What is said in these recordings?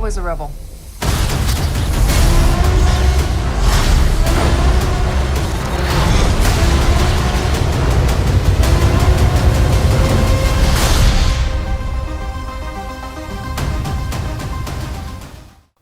always a rebel.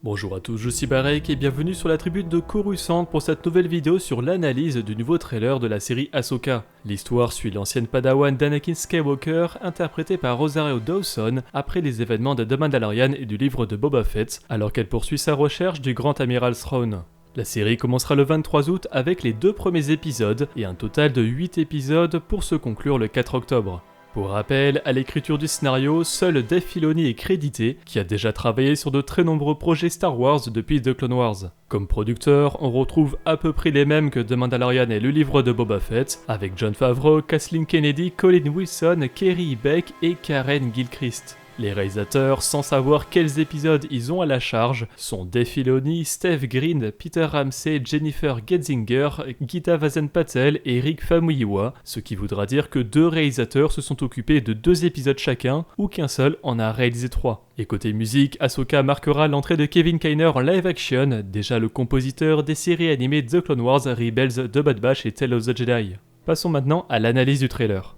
Bonjour à tous, je suis Barek et bienvenue sur la tribune de Coruscant pour cette nouvelle vidéo sur l'analyse du nouveau trailer de la série Ahsoka. L'histoire suit l'ancienne padawan d'Anakin Skywalker, interprétée par Rosario Dawson, après les événements de The Mandalorian et du livre de Boba Fett, alors qu'elle poursuit sa recherche du Grand Amiral Thrawn. La série commencera le 23 août avec les 2 premiers épisodes et un total de 8 épisodes pour se conclure le 4 octobre. Pour rappel, à l'écriture du scénario, seul Dave Filoni est crédité, qui a déjà travaillé sur de très nombreux projets Star Wars depuis The Clone Wars. Comme producteur, on retrouve à peu près les mêmes que The Mandalorian et le livre de Boba Fett, avec Jon Favreau, Kathleen Kennedy, Colin Wilson, Kerry Beck et Karen Gilchrist. Les réalisateurs, sans savoir quels épisodes ils ont à la charge, sont Dave Filoni, Steve Green, Peter Ramsey, Jennifer Getzinger, Gita Vasen Patel et Rick Famuyiwa, ce qui voudra dire que 2 réalisateurs se sont occupés de 2 épisodes chacun, ou qu'un seul en a réalisé 3. Et côté musique, Ahsoka marquera l'entrée de Kevin Kiner en live action, déjà le compositeur des séries animées The Clone Wars, Rebels, The Bad Batch et Tale of the Jedi. Passons maintenant à l'analyse du trailer.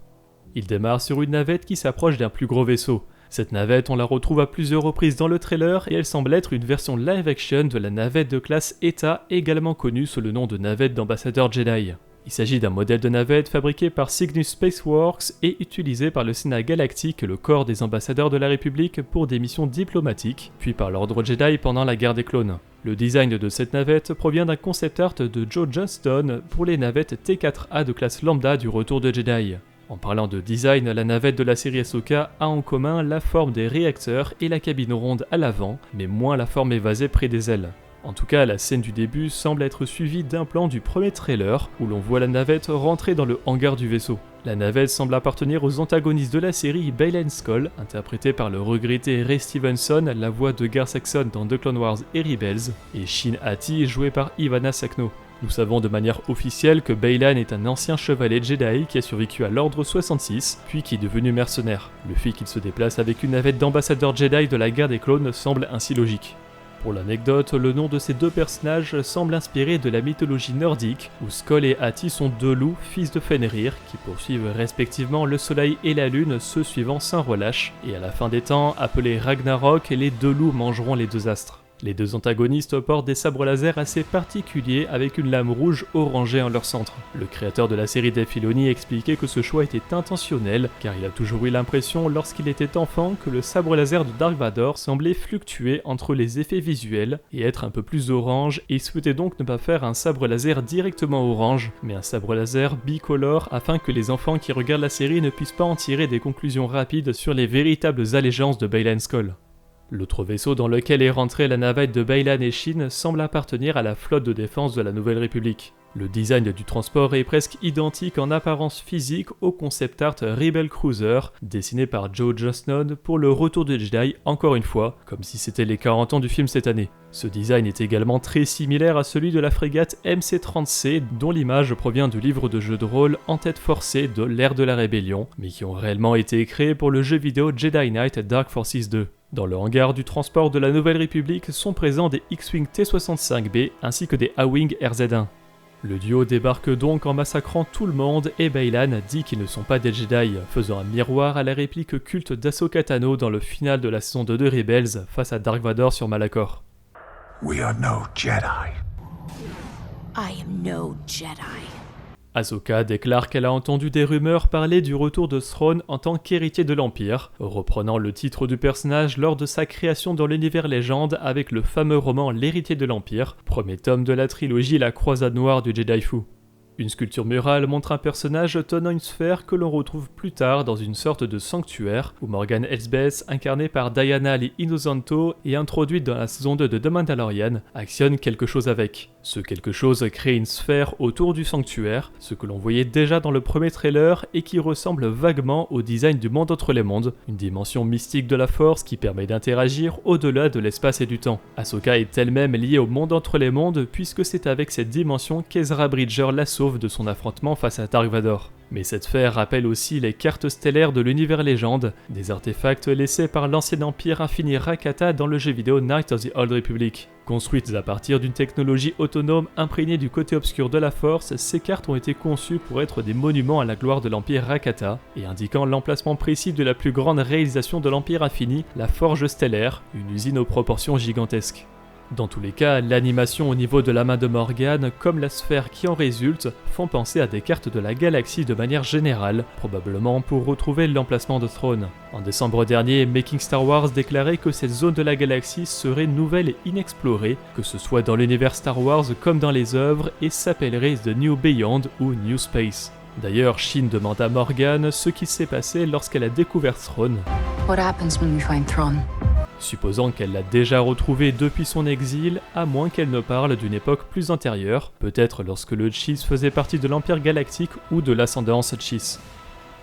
Il démarre sur une navette qui s'approche d'un plus gros vaisseau. Cette navette, on la retrouve à plusieurs reprises dans le trailer et elle semble être une version live-action de la navette de classe ETA, également connue sous le nom de navette d'ambassadeur Jedi. Il s'agit d'un modèle de navette fabriqué par Cygnus Spaceworks et utilisé par le Sénat Galactique, le corps des ambassadeurs de la République, pour des missions diplomatiques, puis par l'Ordre Jedi pendant la guerre des clones. Le design de cette navette provient d'un concept art de Joe Johnston pour les navettes T4A de classe lambda du Retour de Jedi. En parlant de design, la navette de la série Ahsoka a en commun la forme des réacteurs et la cabine ronde à l'avant, mais moins la forme évasée près des ailes. En tout cas, la scène du début semble être suivie d'un plan du premier trailer, où l'on voit la navette rentrer dans le hangar du vaisseau. La navette semble appartenir aux antagonistes de la série Baylan Skoll, interprété par le regretté Ray Stevenson, la voix de Gar Saxon dans The Clone Wars et Rebels, et Shin Hati, joué par Ivana Sakno. Nous savons de manière officielle que Baylan est un ancien chevalier Jedi qui a survécu à l'Ordre 66, puis qui est devenu mercenaire. Le fait qu'il se déplace avec une navette d'ambassadeur Jedi de la guerre des clones semble ainsi logique. Pour l'anecdote, le nom de ces 2 personnages semble inspiré de la mythologie nordique, où Skoll et Hati sont 2 loups, fils de Fenrir, qui poursuivent respectivement le soleil et la lune, se suivant sans relâche, et à la fin des temps, appelés Ragnarok, les 2 loups mangeront les 2 astres. Les 2 antagonistes portent des sabres laser assez particuliers avec une lame rouge orangée en leur centre. Le créateur de la série Dave Filoni expliquait que ce choix était intentionnel car il a toujours eu l'impression lorsqu'il était enfant que le sabre laser de Dark Vador semblait fluctuer entre les effets visuels et être un peu plus orange et souhaitait donc ne pas faire un sabre laser directement orange mais un sabre laser bicolore afin que les enfants qui regardent la série ne puissent pas en tirer des conclusions rapides sur les véritables allégeances de Baylan Skoll. L'autre vaisseau dans lequel est rentrée la navette de Baylan et Shin semble appartenir à la flotte de défense de la Nouvelle République. Le design du transport est presque identique en apparence physique au concept art Rebel Cruiser, dessiné par Joe Johnston pour le Retour de Jedi encore une fois, comme si c'était les 40 ans du film cette année. Ce design est également très similaire à celui de la frégate MC-30C, dont l'image provient du livre de jeu de rôle En tête forcée de l'ère de la rébellion, mais qui ont réellement été créés pour le jeu vidéo Jedi Knight Dark Forces 2. Dans le hangar du transport de la Nouvelle République sont présents des X-Wing T-65B ainsi que des A-Wing RZ-1. Le duo débarque donc en massacrant tout le monde et Baylan dit qu'ils ne sont pas des Jedi, faisant un miroir à la réplique culte d'Ahsoka Tano dans le final de la saison 2 de Rebels face à Dark Vador sur Malachor. We are no Jedi. I am no Jedi. Ahsoka déclare qu'elle a entendu des rumeurs parler du retour de Thrawn en tant qu'héritier de l'Empire, reprenant le titre du personnage lors de sa création dans l'univers légende avec le fameux roman L'héritier de l'Empire, premier tome de la trilogie La Croisade Noire du Jedi Fou. Une sculpture murale montre un personnage tenant une sphère que l'on retrouve plus tard dans une sorte de sanctuaire où Morgan Elsbeth, incarnée par Diana Lee Inosanto et introduite dans la saison 2 de The Mandalorian, actionne quelque chose avec. Ce quelque chose crée une sphère autour du sanctuaire, ce que l'on voyait déjà dans le premier trailer et qui ressemble vaguement au design du monde entre les mondes, une dimension mystique de la force qui permet d'interagir au-delà de l'espace et du temps. Ahsoka est elle-même liée au monde entre les mondes puisque c'est avec cette dimension qu'Ezra Bridger la sauve de son affrontement face à Dark Vador. Mais cette sphère rappelle aussi les cartes stellaires de l'univers légende, des artefacts laissés par l'ancien empire infini Rakata dans le jeu vidéo Knights of the Old Republic. Construites à partir d'une technologie autonome imprégnée du côté obscur de la Force, ces cartes ont été conçues pour être des monuments à la gloire de l'Empire Rakata, et indiquant l'emplacement précis de la plus grande réalisation de l'Empire infini, la Forge Stellaire, une usine aux proportions gigantesques. Dans tous les cas, l'animation au niveau de la main de Morgan, comme la sphère qui en résulte, font penser à des cartes de la galaxie de manière générale, probablement pour retrouver l'emplacement de Thrawn. En décembre dernier, Making Star Wars déclarait que cette zone de la galaxie serait nouvelle et inexplorée, que ce soit dans l'univers Star Wars comme dans les œuvres, et s'appellerait The New Beyond ou New Space. D'ailleurs, Shin demande à Morgan ce qui s'est passé lorsqu'elle a découvert Thrawn. What happens when we find Thrawn? Supposant qu'elle l'a déjà retrouvé depuis son exil, à moins qu'elle ne parle d'une époque plus antérieure, peut-être lorsque le Chiss faisait partie de l'Empire Galactique ou de l'ascendance Chiss.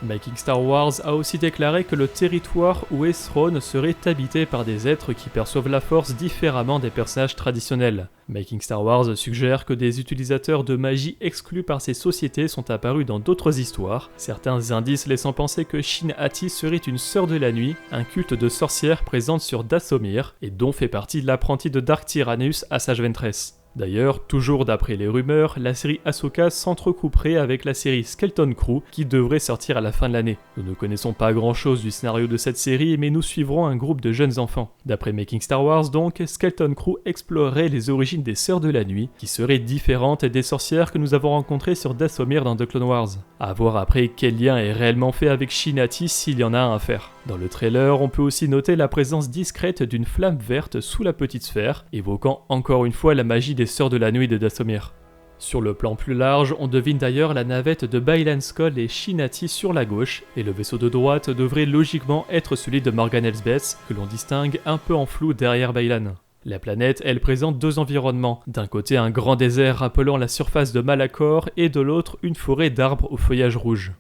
Making Star Wars a aussi déclaré que le territoire où est Thrawn serait habité par des êtres qui perçoivent la Force différemment des personnages traditionnels. Making Star Wars suggère que des utilisateurs de magie exclus par ces sociétés sont apparus dans d'autres histoires, certains indices laissant penser que Shin Hati serait une sœur de la nuit, un culte de sorcière présente sur Dathomir, et dont fait partie l'apprenti de Dark Tyrannus, Asajj Ventress. D'ailleurs, toujours d'après les rumeurs, la série Ahsoka s'entrecouperait avec la série Skeleton Crew qui devrait sortir à la fin de l'année. Nous ne connaissons pas grand chose du scénario de cette série, mais nous suivrons un groupe de jeunes enfants. D'après Making Star Wars donc, Skeleton Crew explorerait les origines des Sœurs de la Nuit, qui seraient différentes des sorcières que nous avons rencontrées sur Dathomir dans The Clone Wars. À voir après quel lien est réellement fait avec Shin Hati s'il y en a un à faire. Dans le trailer, on peut aussi noter la présence discrète d'une flamme verte sous la petite sphère, évoquant encore une fois la magie des Sœurs de la Nuit de Dathomir. Sur le plan plus large, on devine d'ailleurs la navette de Baylan Skoll et Shin Hati sur la gauche, et le vaisseau de droite devrait logiquement être celui de Morgan Elsbeth, que l'on distingue un peu en flou derrière Baylan. La planète, elle présente deux environnements, d'un côté un grand désert rappelant la surface de Malachor, et de l'autre une forêt d'arbres au feuillage rouge.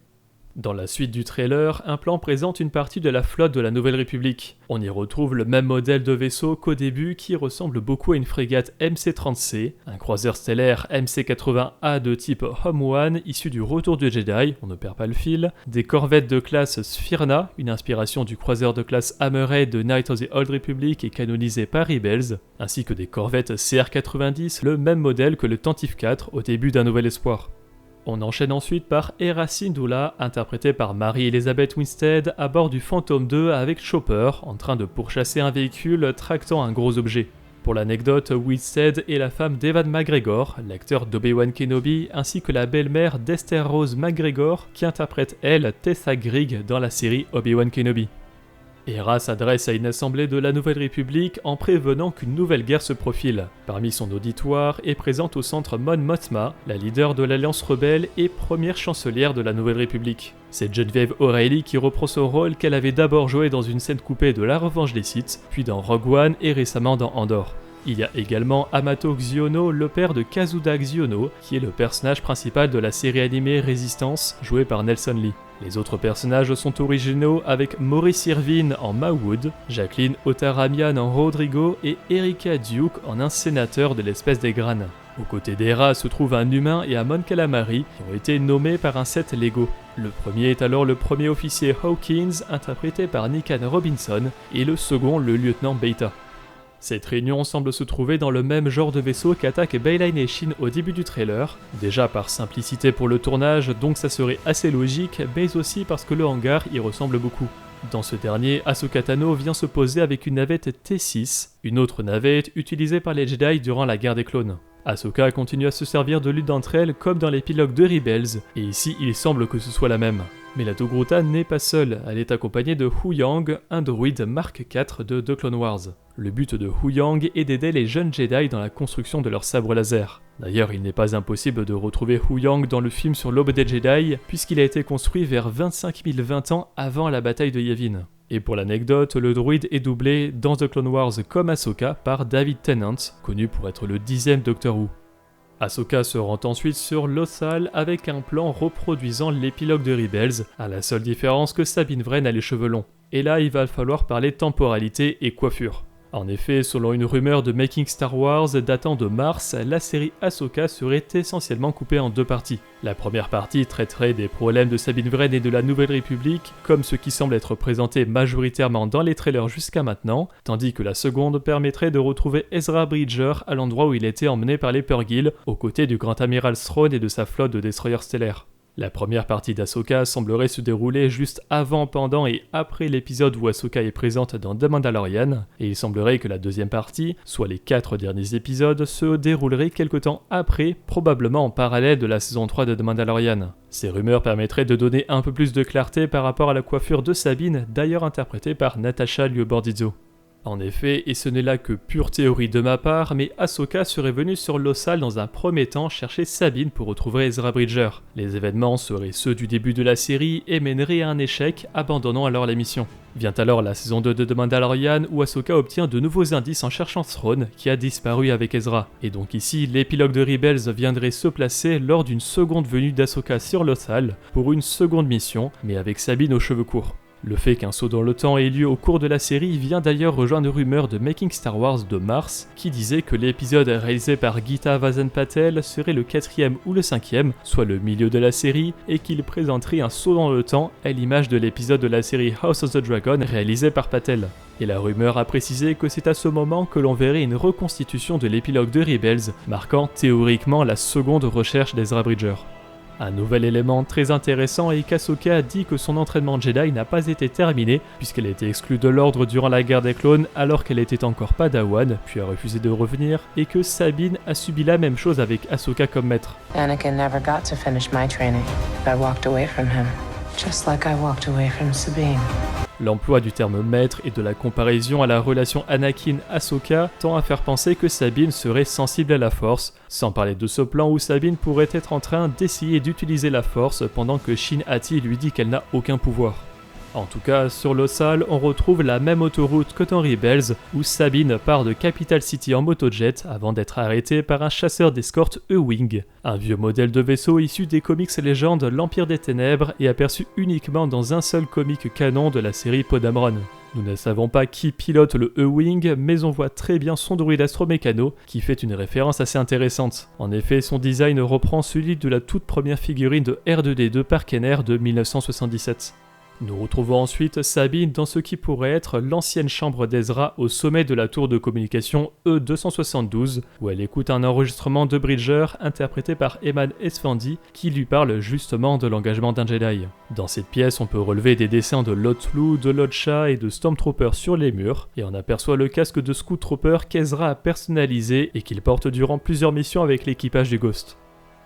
Dans la suite du trailer, un plan présente une partie de la flotte de la Nouvelle République. On y retrouve le même modèle de vaisseau qu'au début qui ressemble beaucoup à une frégate MC-30C, un croiseur stellaire MC-80A de type Home One issu du Retour du Jedi, on ne perd pas le fil, des corvettes de classe Sphyrna, une inspiration du croiseur de classe Hammerhead de Knights of the Old Republic et canonisé par Rebels, ainsi que des corvettes CR-90, le même modèle que le Tantive 4 au début d'Un Nouvel Espoir. On enchaîne ensuite par Hera Syndulla, interprétée par Mary-Elizabeth Winstead, à bord du Phantom 2 avec Chopper, en train de pourchasser un véhicule tractant un gros objet. Pour l'anecdote, Winstead est la femme d'Ewan McGregor, l'acteur d'Obi-Wan Kenobi, ainsi que la belle-mère d'Esther Rose McGregor, qui interprète elle Tessa Grigg dans la série Obi-Wan Kenobi. Hera s'adresse à une assemblée de la Nouvelle République en prévenant qu'une nouvelle guerre se profile. Parmi son auditoire est présente au centre Mon Mothma, la leader de l'Alliance rebelle et première chancelière de la Nouvelle République. C'est Genevieve O'Reilly qui reprend ce rôle qu'elle avait d'abord joué dans une scène coupée de La Revanche des Sith, puis dans Rogue One et récemment dans Andor. Il y a également Amato Xiono, le père de Kazuda Xiono, qui est le personnage principal de la série animée Résistance, joué par Nelson Lee. Les autres personnages sont originaux avec Maurice Irvine en Mawood, Jacqueline Otaramian en Rodrigo et Erika Duke en un sénateur de l'espèce des Granes. Aux côtés d'Hera se trouve un humain et un Mon Calamari qui ont été nommés par un set Lego. Le premier est alors le premier officier Hawkins, interprété par Nikan Robinson, et le second le lieutenant Beta. Cette réunion semble se trouver dans le même genre de vaisseau qu'attaquent Baylan et Shin au début du trailer, déjà par simplicité pour le tournage, donc ça serait assez logique, mais aussi parce que le hangar y ressemble beaucoup. Dans ce dernier, Ahsoka Tano vient se poser avec une navette T6, une autre navette utilisée par les Jedi durant la guerre des clones. Ahsoka continue à se servir de l'une d'entre elles comme dans l'épilogue de Rebels, et ici il semble que ce soit la même. Mais la Togruta n'est pas seule, elle est accompagnée de Huyang, un droïde Mark IV de The Clone Wars. Le but de Huyang est d'aider les jeunes Jedi dans la construction de leur sabre laser. D'ailleurs, il n'est pas impossible de retrouver Huyang dans le film sur l'aube des Jedi, puisqu'il a été construit vers 25 020 ans avant la bataille de Yavin. Et pour l'anecdote, le droïde est doublé dans The Clone Wars comme Ahsoka par David Tennant, connu pour être le 10e Doctor Who. Ahsoka se rend ensuite sur Lothal avec un plan reproduisant l'épilogue de Rebels, à la seule différence que Sabine Wren a les cheveux longs. Et là, il va falloir parler temporalité et coiffure. En effet, selon une rumeur de Making Star Wars datant de mars, la série Ahsoka serait essentiellement coupée en 2 parties. La première partie traiterait des problèmes de Sabine Wren et de la Nouvelle République, comme ce qui semble être présenté majoritairement dans les trailers jusqu'à maintenant, tandis que la seconde permettrait de retrouver Ezra Bridger à l'endroit où il était emmené par les Purrgil, aux côtés du Grand Amiral Thrawn et de sa flotte de destroyers stellaires. La première partie d'Ahsoka semblerait se dérouler juste avant, pendant et après l'épisode où Ahsoka est présente dans The Mandalorian, et il semblerait que la deuxième partie, soit les 4 derniers épisodes, se déroulerait quelque temps après, probablement en parallèle de la saison 3 de The Mandalorian. Ces rumeurs permettraient de donner un peu plus de clarté par rapport à la coiffure de Sabine, d'ailleurs interprétée par Natasha Liu-Bordizzo. En effet, et ce n'est là que pure théorie de ma part, mais Ahsoka serait venue sur Lothal dans un premier temps chercher Sabine pour retrouver Ezra Bridger. Les événements seraient ceux du début de la série et mèneraient à un échec, abandonnant alors la mission. Vient alors la saison 2 de The Mandalorian où Ahsoka obtient de nouveaux indices en cherchant Thrawn, qui a disparu avec Ezra. Et donc ici, l'épilogue de Rebels viendrait se placer lors d'une seconde venue d'Ahsoka sur Lothal pour une seconde mission, mais avec Sabine aux cheveux courts. Le fait qu'un saut dans le temps ait lieu au cours de la série vient d'ailleurs rejoindre une rumeur de Making Star Wars de mars qui disait que l'épisode réalisé par Geeta Vasan Patel serait le 4e ou le 5e, soit le milieu de la série, et qu'il présenterait un saut dans le temps à l'image de l'épisode de la série House of the Dragon réalisé par Patel. Et la rumeur a précisé que c'est à ce moment que l'on verrait une reconstitution de l'épilogue de Rebels, marquant théoriquement la seconde recherche d'Ezra Bridger. Un nouvel élément très intéressant est qu'Ahsoka dit que son entraînement Jedi n'a pas été terminé puisqu'elle a été exclue de l'ordre durant la guerre des clones alors qu'elle était encore Padawan, puis a refusé de revenir, et que Sabine a subi la même chose avec Ahsoka comme maître. Anakin never got to finish my training. I walked away from him, just like I walked away from Sabine. L'emploi du terme maître et de la comparaison à la relation Anakin-Ahsoka tend à faire penser que Sabine serait sensible à la Force, sans parler de ce plan où Sabine pourrait être en train d'essayer d'utiliser la Force pendant que Shin-Hati lui dit qu'elle n'a aucun pouvoir. En tout cas, sur Lothal, on retrouve la même autoroute que dans Rebels, où Sabine part de Capital City en motojet avant d'être arrêtée par un chasseur d'escorte E-Wing, un vieux modèle de vaisseau issu des comics légendes L'Empire des Ténèbres et aperçu uniquement dans un seul comic canon de la série Podamron. Nous ne savons pas qui pilote le E-Wing, mais on voit très bien son droïde astromécano, qui fait une référence assez intéressante. En effet, son design reprend celui de la toute première figurine de R2D2 par Kenner de 1977. Nous retrouvons ensuite Sabine dans ce qui pourrait être l'ancienne chambre d'Ezra au sommet de la tour de communication E272, où elle écoute un enregistrement de Bridger interprété par Eman Esfandi qui lui parle justement de l'engagement d'un Jedi. Dans cette pièce, on peut relever des dessins de Lothlu, de Lotcha et de Stormtrooper sur les murs, et on aperçoit le casque de Scout Trooper qu'Ezra a personnalisé et qu'il porte durant plusieurs missions avec l'équipage du Ghost.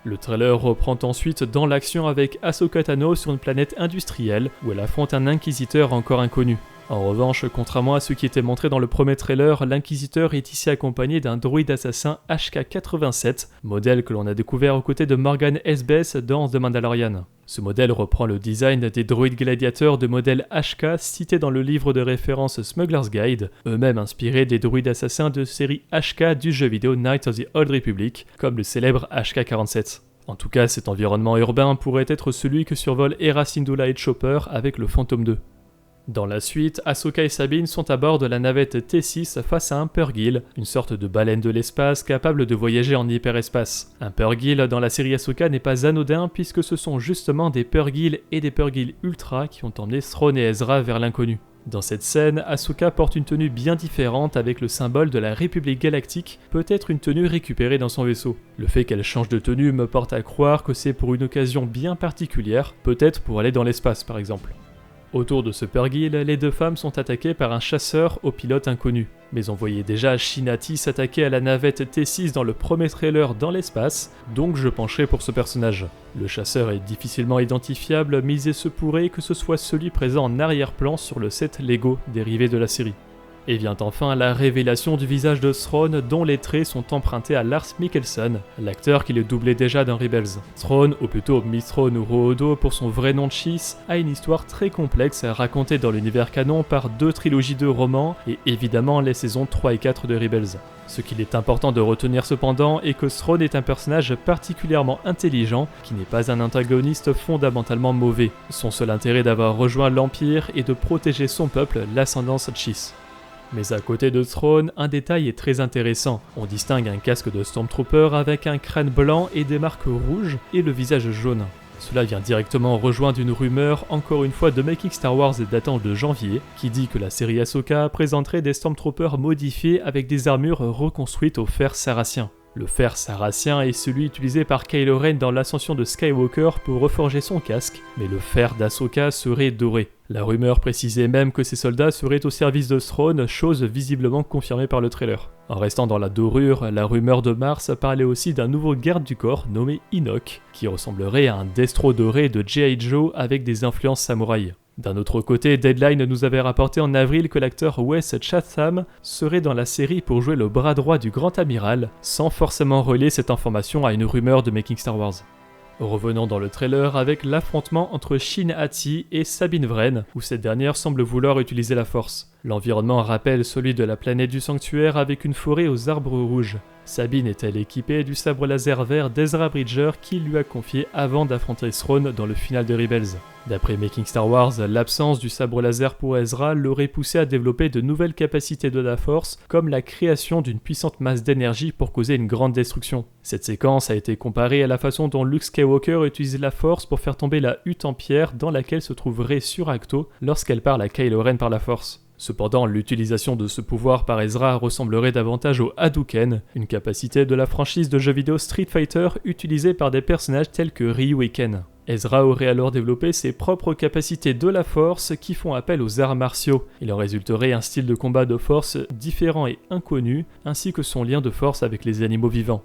Le trailer reprend ensuite dans l'action avec Ahsoka Tano sur une planète industrielle où elle affronte un inquisiteur encore inconnu. En revanche, contrairement à ce qui était montré dans le premier trailer, l'inquisiteur est ici accompagné d'un droïde assassin HK-87, modèle que l'on a découvert aux côtés de Morgan Elsbeth dans The Mandalorian. Ce modèle reprend le design des droïdes gladiateurs de modèle HK cités dans le livre de référence Smuggler's Guide, eux-mêmes inspirés des droïdes assassins de série HK du jeu vidéo Knights of the Old Republic, comme le célèbre HK-47. En tout cas, cet environnement urbain pourrait être celui que survolent Hera Syndulla et Chopper avec le Phantom 2. Dans la suite, Ahsoka et Sabine sont à bord de la navette T6 face à un Purrgil, une sorte de baleine de l'espace capable de voyager en hyperespace. Un Purrgil dans la série Ahsoka n'est pas anodin puisque ce sont justement des Purrgil et des Purrgil Ultra qui ont emmené Thrawn et Ezra vers l'inconnu. Dans cette scène, Ahsoka porte une tenue bien différente avec le symbole de la République Galactique, peut-être une tenue récupérée dans son vaisseau. Le fait qu'elle change de tenue me porte à croire que c'est pour une occasion bien particulière, peut-être pour aller dans l'espace par exemple. Autour de ce Purrgil, les deux femmes sont attaquées par un chasseur au pilote inconnu. Mais on voyait déjà Shin-Hati s'attaquer à la navette T6 dans le premier trailer dans l'espace, donc je pencherai pour ce personnage. Le chasseur est difficilement identifiable, mais il se pourrait que ce soit celui présent en arrière-plan sur le set Lego dérivé de la série. Et vient enfin la révélation du visage de Thrawn dont les traits sont empruntés à Lars Mikkelsen, l'acteur qui le doublait déjà dans Rebels. Thrawn, ou plutôt Mithron ou Rohodo pour son vrai nom de Chiss, a une histoire très complexe racontée dans l'univers canon par 2 trilogies de romans et évidemment les saisons 3 et 4 de Rebels. Ce qu'il est important de retenir cependant est que Thrawn est un personnage particulièrement intelligent qui n'est pas un antagoniste fondamentalement mauvais. Son seul intérêt d'avoir rejoint l'Empire est de protéger son peuple, l'ascendance Chiss. Mais à côté de Thrawn, un détail est très intéressant. On distingue un casque de Stormtrooper avec un crâne blanc et des marques rouges et le visage jaune. Cela vient directement rejoindre une rumeur, encore une fois de Making Star Wars datant de janvier, qui dit que la série Ahsoka présenterait des Stormtroopers modifiés avec des armures reconstruites au fer sarracien. Le fer sarracien est celui utilisé par Kylo Ren dans l'ascension de Skywalker pour reforger son casque, mais le fer d'Ahsoka serait doré. La rumeur précisait même que ces soldats seraient au service de Thrawn, chose visiblement confirmée par le trailer. En restant dans la dorure, la rumeur de Mars parlait aussi d'un nouveau garde du corps nommé Enoch, qui ressemblerait à un destro doré de G.I. Joe avec des influences samouraïs. D'un autre côté, Deadline nous avait rapporté en avril que l'acteur Wes Chatham serait dans la série pour jouer le bras droit du Grand Amiral, sans forcément relier cette information à une rumeur de Making Star Wars. Revenons dans le trailer avec l'affrontement entre Shin Hati et Sabine Wren, où cette dernière semble vouloir utiliser la force. L'environnement rappelle celui de la planète du sanctuaire avec une forêt aux arbres rouges. Sabine est-elle équipée du sabre laser vert d'Ezra Bridger qui lui a confié avant d'affronter Thrawn dans le final de Rebels. D'après Making Star Wars, l'absence du sabre laser pour Ezra l'aurait poussé à développer de nouvelles capacités de la Force, comme la création d'une puissante masse d'énergie pour causer une grande destruction. Cette séquence a été comparée à la façon dont Luke Skywalker utilise la Force pour faire tomber la hutte en pierre dans laquelle se trouverait Sur Ahch-To lorsqu'elle parle à Kylo Ren par la Force. Cependant, l'utilisation de ce pouvoir par Ezra ressemblerait davantage au Hadouken, une capacité de la franchise de jeux vidéo Street Fighter utilisée par des personnages tels que Ryu et Ken. Ezra aurait alors développé ses propres capacités de la force qui font appel aux arts martiaux. Il en résulterait un style de combat de force différent et inconnu, ainsi que son lien de force avec les animaux vivants.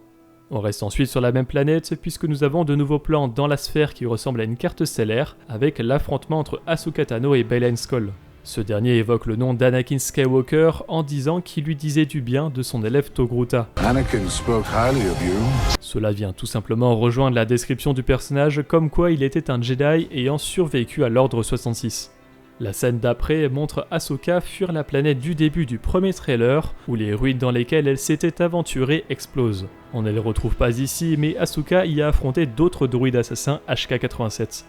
On reste ensuite sur la même planète puisque nous avons de nouveaux plans dans la sphère qui ressemblent à une carte stellaire, avec l'affrontement entre Ahsoka Tano et Baylan Skoll. Ce dernier évoque le nom d'Anakin Skywalker en disant qu'il lui disait du bien de son élève Togruta. Anakin spoke highly of you. Cela vient tout simplement rejoindre la description du personnage comme quoi il était un Jedi ayant survécu à l'Ordre 66. La scène d'après montre Ahsoka fuir la planète du début du premier trailer, où les ruines dans lesquelles elle s'était aventurée explosent. On ne les retrouve pas ici, mais Ahsoka y a affronté d'autres droïdes assassins HK-87.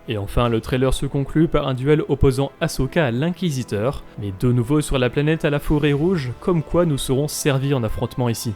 Et enfin, le trailer se conclut par un duel opposant Ahsoka à l'Inquisiteur, mais de nouveau sur la planète à la forêt rouge, comme quoi nous serons servis en affrontement ici.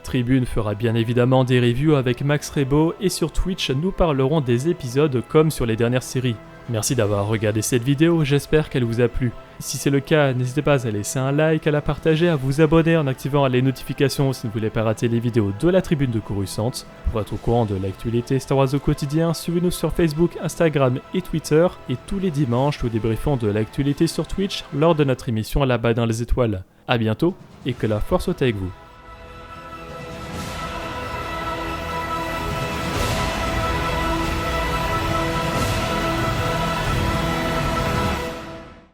Tribune fera bien évidemment des reviews avec Max Rebo et sur Twitch nous parlerons des épisodes comme sur les dernières séries. Merci d'avoir regardé cette vidéo, j'espère qu'elle vous a plu. Si c'est le cas, n'hésitez pas à laisser un like, à la partager, à vous abonner en activant les notifications si vous ne voulez pas rater les vidéos de la Tribune de Coruscant. Pour être au courant de l'actualité Star Wars au quotidien, suivez-nous sur Facebook, Instagram et Twitter. Et tous les dimanches, nous débriefons de l'actualité sur Twitch lors de notre émission Là-bas dans les étoiles. A bientôt et que la force soit avec vous.